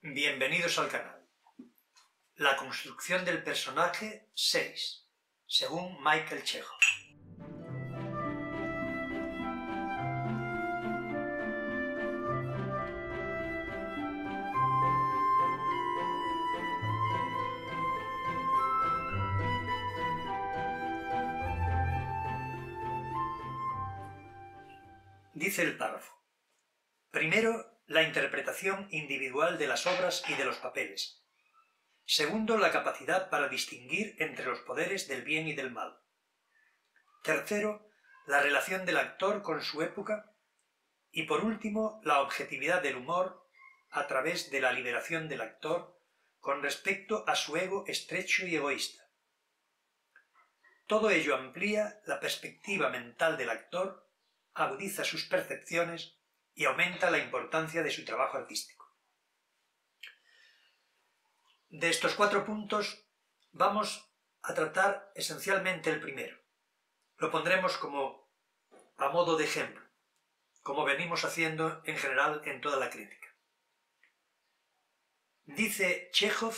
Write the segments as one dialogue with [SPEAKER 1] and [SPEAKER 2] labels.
[SPEAKER 1] Bienvenidos al canal. La construcción del personaje 6, según Michael Chekhov. Dice el párrafo. Primero, la interpretación individual de las obras y de los papeles. Segundo, la capacidad para distinguir entre los poderes del bien y del mal. Tercero, la relación del actor con su época. Y por último, la objetividad del humor a través de la liberación del actor con respecto a su ego estrecho y egoísta. Todo ello amplía la perspectiva mental del actor, agudiza sus percepciones y aumenta la importancia de su trabajo artístico. De estos 4 puntos vamos a tratar esencialmente el primero. Lo pondremos como a modo de ejemplo, como venimos haciendo en general en toda la crítica. Dice Chekhov,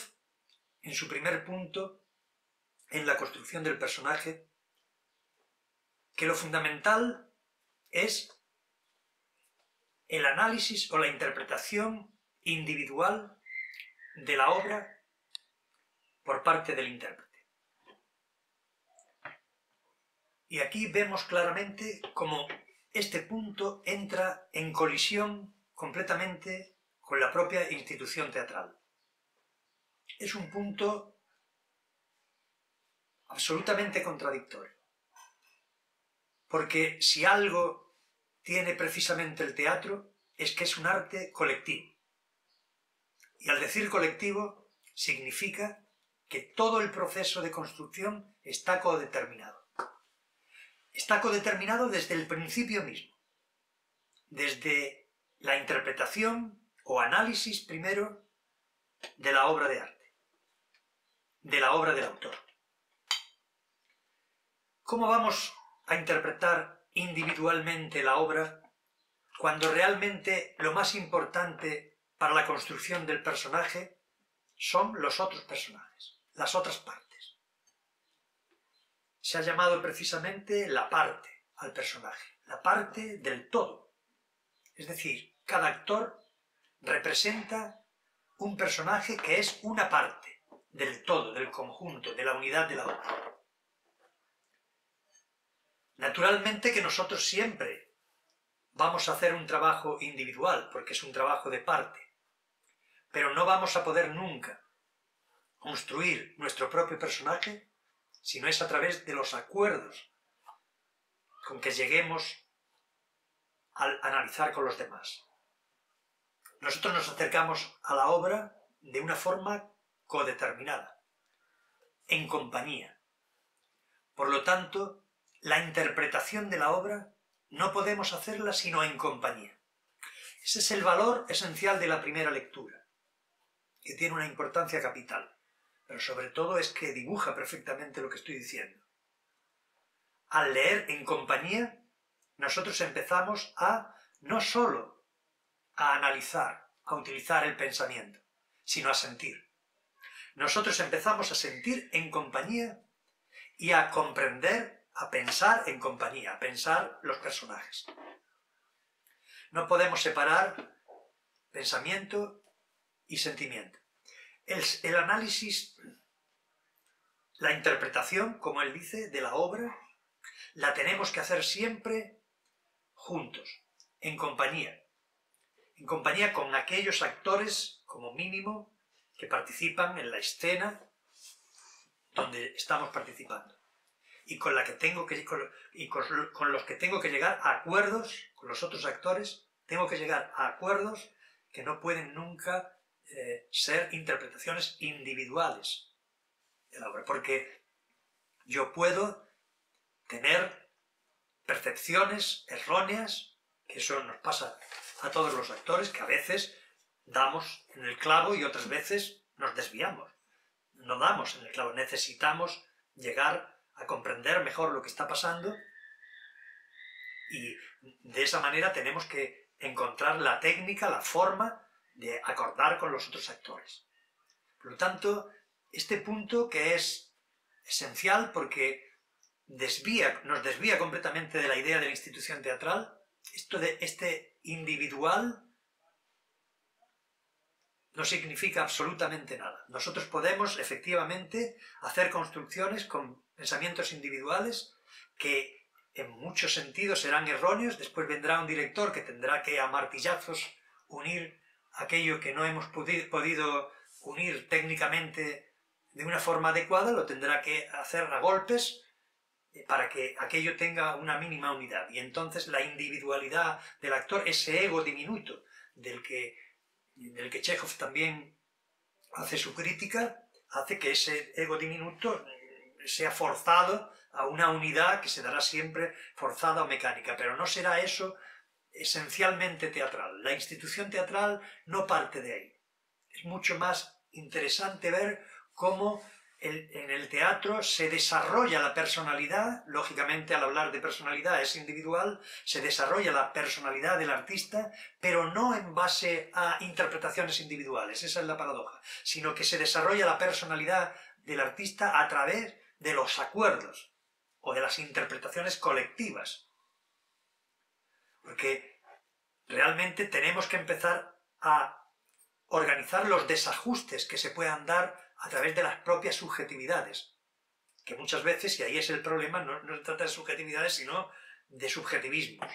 [SPEAKER 1] en su primer punto, en la construcción del personaje, que lo fundamental es el análisis o la interpretación individual de la obra por parte del intérprete. Y aquí vemos claramente cómo este punto entra en colisión completamente con la propia institución teatral. Es un punto absolutamente contradictorio. Porque si algo tiene precisamente el teatro, es que es un arte colectivo. Y al decir colectivo, significa que todo el proceso de construcción está codeterminado. Está codeterminado desde el principio mismo, desde la interpretación o análisis primero de la obra de arte, de la obra del autor. ¿Cómo vamos a interpretar individualmente la obra cuando realmente lo más importante para la construcción del personaje son los otros personajes, las otras partes? Se ha llamado precisamente la parte al personaje, la parte del todo. Es decir, cada actor representa un personaje que es una parte del todo, del conjunto, de la unidad de la obra. Naturalmente que nosotros siempre vamos a hacer un trabajo individual, porque es un trabajo de parte, pero no vamos a poder nunca construir nuestro propio personaje si no es a través de los acuerdos con que lleguemos al analizar con los demás. Nosotros nos acercamos a la obra de una forma codeterminada, en compañía. Por lo tanto, la interpretación de la obra no podemos hacerla sino en compañía. Ese es el valor esencial de la primera lectura, que tiene una importancia capital, pero sobre todo es que dibuja perfectamente lo que estoy diciendo. Al leer en compañía, nosotros empezamos a no solo a analizar, a utilizar el pensamiento, sino a sentir. Nosotros empezamos a sentir en compañía y a comprender, a pensar en compañía, a pensar los personajes. No podemos separar pensamiento y sentimiento. El análisis, la interpretación, como él dice, de la obra, la tenemos que hacer siempre juntos, en compañía con aquellos actores, como mínimo, que participan en la escena donde estamos participando. Y con los que tengo que llegar a acuerdos, con los otros actores, tengo que llegar a acuerdos que no pueden nunca ser interpretaciones individuales de la obra, porque yo puedo tener percepciones erróneas, que eso nos pasa a todos los actores, que a veces damos en el clavo y otras veces nos desviamos. No damos en el clavo, necesitamos llegar a comprender mejor lo que está pasando y de esa manera tenemos que encontrar la técnica, la forma de acordar con los otros actores. Por lo tanto, este punto que es esencial porque nos desvía completamente de la idea de la institución teatral, esto de este individual no significa absolutamente nada. Nosotros podemos efectivamente hacer construcciones con pensamientos individuales que en muchos sentidos serán erróneos. Después vendrá un director que tendrá que a martillazos unir aquello que no hemos podido unir técnicamente de una forma adecuada, lo tendrá que hacer a golpes para que aquello tenga una mínima unidad. Y entonces la individualidad del actor, ese ego diminuto del que Chekhov también hace su crítica, hace que ese ego diminuto sea forzado a una unidad que se dará siempre forzada o mecánica, pero no será eso esencialmente teatral. La institución teatral no parte de ahí. Es mucho más interesante ver cómo en el teatro se desarrolla la personalidad. Lógicamente, al hablar de personalidad es individual, se desarrolla la personalidad del artista, pero no en base a interpretaciones individuales, esa es la paradoja, sino que se desarrolla la personalidad del artista a través de los acuerdos o de las interpretaciones colectivas. Porque realmente tenemos que empezar a organizar los desajustes que se puedan dar a través de las propias subjetividades, que muchas veces, y ahí es el problema, no se trata de subjetividades, sino de subjetivismos.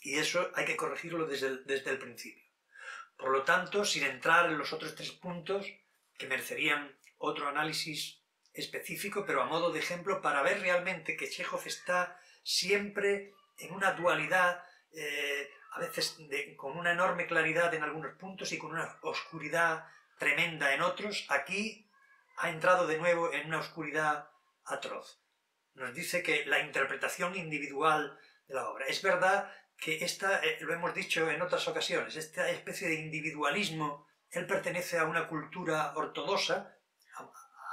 [SPEAKER 1] Y eso hay que corregirlo desde el principio. Por lo tanto, sin entrar en los otros 3 puntos, que merecerían otro análisis específico, pero a modo de ejemplo, para ver realmente que Chekhov está siempre en una dualidad, a veces con una enorme claridad en algunos puntos y con una oscuridad tremenda en otros. Aquí ha entrado de nuevo en una oscuridad atroz. Nos dice que la interpretación individual de la obra. Es verdad que lo hemos dicho en otras ocasiones, esta especie de individualismo, él pertenece a una cultura ortodoxa,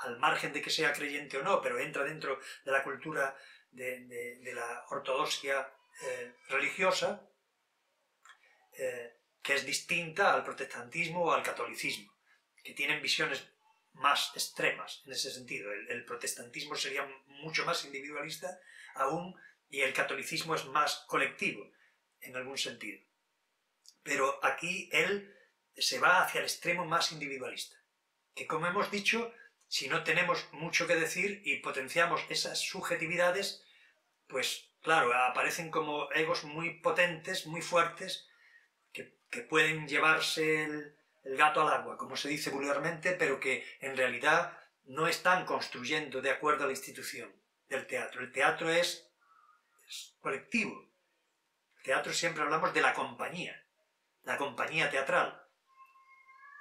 [SPEAKER 1] al margen de que sea creyente o no, pero entra dentro de la cultura de la ortodoxia religiosa, que es distinta al protestantismo o al catolicismo, que tienen visiones más extremas en ese sentido. El protestantismo sería mucho más individualista aún, y el catolicismo es más colectivo en algún sentido. Pero aquí él se va hacia el extremo más individualista, que, como hemos dicho, si no tenemos mucho que decir y potenciamos esas subjetividades, pues claro, aparecen como egos muy potentes, muy fuertes, que pueden llevarse el gato al agua, como se dice vulgarmente, pero que en realidad no están construyendo de acuerdo a la institución del teatro. El teatro es colectivo. El teatro, siempre hablamos de la compañía teatral,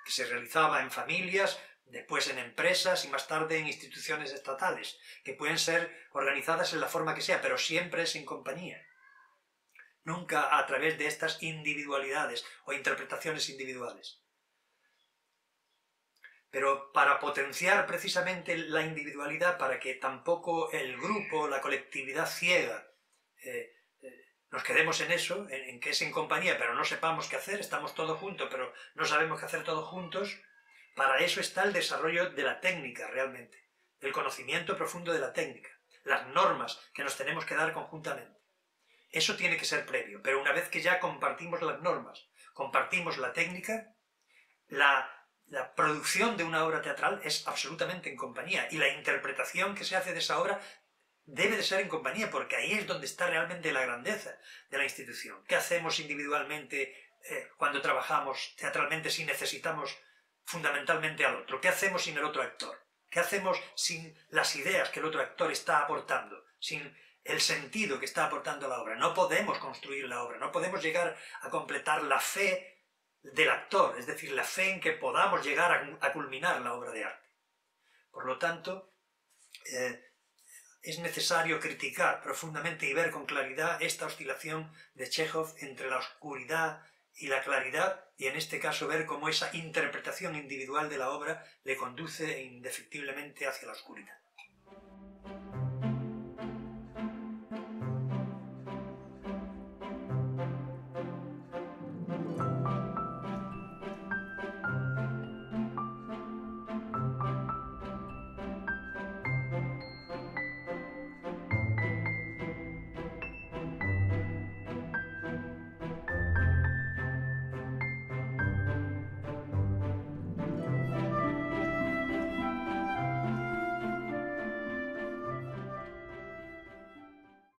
[SPEAKER 1] que se realizaba en familias, después en empresas y más tarde en instituciones estatales, que pueden ser organizadas en la forma que sea, pero siempre es en compañía. Nunca a través de estas individualidades o interpretaciones individuales. Pero para potenciar precisamente la individualidad, para que tampoco el grupo, la colectividad ciega, nos quedemos en eso, en que es en compañía, pero no sepamos qué hacer, estamos todos juntos, pero no sabemos qué hacer todos juntos, para eso está el desarrollo de la técnica realmente, el conocimiento profundo de la técnica, las normas que nos tenemos que dar conjuntamente. Eso tiene que ser previo, pero una vez que ya compartimos las normas, compartimos la técnica, la producción de una obra teatral es absolutamente en compañía, y la interpretación que se hace de esa obra debe de ser en compañía, porque ahí es donde está realmente la grandeza de la institución. ¿Qué hacemos individualmente cuando trabajamos teatralmente si necesitamos fundamentalmente al otro? ¿Qué hacemos sin el otro actor? ¿Qué hacemos sin las ideas que el otro actor está aportando? Sin el sentido que está aportando a la obra. No podemos construir la obra, no podemos llegar a completar la fe del actor, es decir, la fe en que podamos llegar a culminar la obra de arte. Por lo tanto, es necesario criticar profundamente y ver con claridad esta oscilación de Chekhov entre la oscuridad y la claridad, y en este caso ver cómo esa interpretación individual de la obra le conduce indefectiblemente hacia la oscuridad.